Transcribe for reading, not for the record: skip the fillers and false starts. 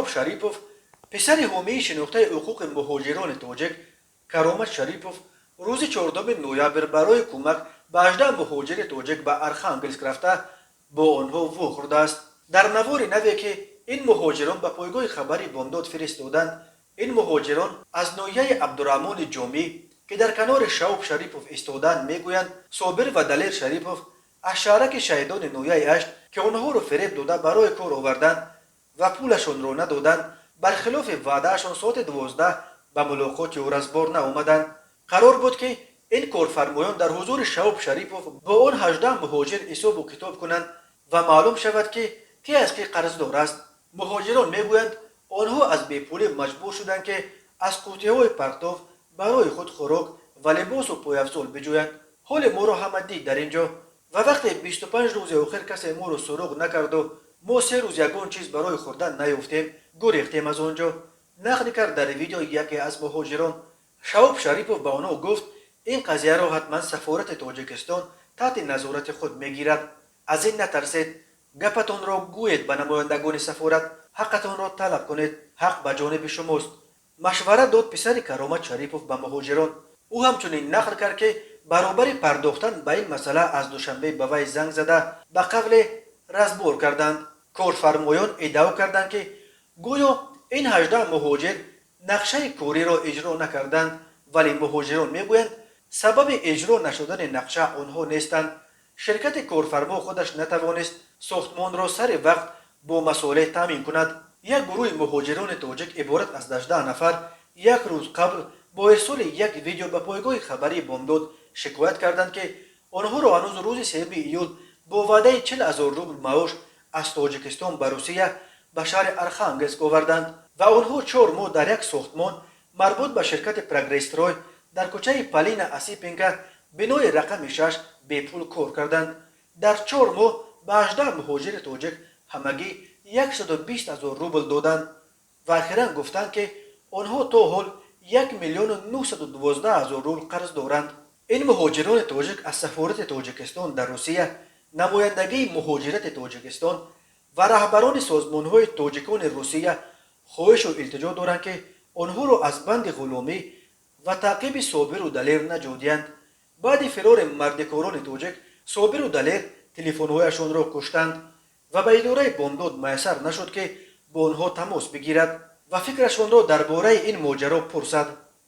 شریپوف پسر حومه شناخته حقوق مهاجران تاجیک کرامت شریپوف روز 14 نوامبر برای کمک به 18 مهاجر تاجیک به ارخانگلسک رفته با آنها وو خورده است. در نوار نوی که این مهاجران به پایگاه خبری بامداد فرستادند، این مهاجران از ناحیه عبدالرحمن جامی که در کنار شعوب شریپوف ایستادند میگویند صابر و دلیر شریپوف از شهرک شهیدان ناحیه اشت که آنها را فریب داده برای کار آوردند و پولشان را ندادند، برخلاف وعدهشان ساعت 12 به ملاقات او رزبار نآمدند. قرار بود که این کارفرمایان در حضور شعوب شریپوف با آن 18 مهاجر حساب و کتاب کنند و معلوم شود که کی از کی قرضدار است. مهاجران میگویند آنها از بیپولی مجبور شدند که از قوطی‌های پرتاف برای خود خوراک و لباس و پایافزال بجویند. حال ما را همه دید در اینجا و وقتی 25 روز آخر کسی ما را سراغ نکرد و ما 3 روز یگان چیز برای خوردن نیافتیم، گریختیم از آنجا. نقل کرد در ویدیو یکی از مهاجران. شعوب شریپوف به آنها گفت این قضیه را حتما سفارت تاجیکستان تحت نظارت خود میگیرد. از این نترسید. گپتان را گویید به نمایندگان سفارت، حقتان را طلب کنید، حق به جانب شماست. مشوره داد پسر کرامت شریپوف به مهاجران. او همچنین نقل کرد که برابر پرداختن به این مسئله از دوشنبه به وی زنگ زده به قبل رزبار کردند. کارفرمایان ادعا کردند که گویا این 18 مهاجر نقشه کاری را اجرا نکردند، ولی مهاجران میگویند سبب اجرا نشدن نقشه آنها نیستند. شرکت کارفرما خودش نتوانست ساختمان را سر وقت با مسئله تامین کند. یک گروه مهاجران تاجیک عبارت از 18 نفر یک روز قبل با ارسال یک ویدیو به پایگاه خبری بامداد شکایت کردند که آنها را هنوز روز 3 ایول با وعده 40,000 روبل معاش از تاجیکستان به روسیه به شهر ارخانگلسک آوردند و آنها 4 ماه در یک ساختمان مربوط به شرکت پرگرسترای در کوچه پالین اسیپینکا بنای رقم 6 به پول کار کردند. در 4 ماه به 18 مهاجر تاجیک همگی 120,000 روبل دادند و اخیراً گفتند که آنها تا حال 1,912,000 روبل قرض دارند. این مهاجران تاجیک از سفارت تاجیکستان در روسیه، نمایندگی مهاجرت تاجیکستان و رهبران سازمان‌های تاجیکان روسیه خواهش و التجا دارند که آنها را از بند غلامی و تعقیب صابر و دلیر نجادیند. بعد فرار مردکاران تاجیک، صابر و دلیر تلفن‌هایشان را کشتند و به اداره بامداد میسر نشد که با آنها تماس بگیرد و فکرشان را درباره این ماجرا پرسد.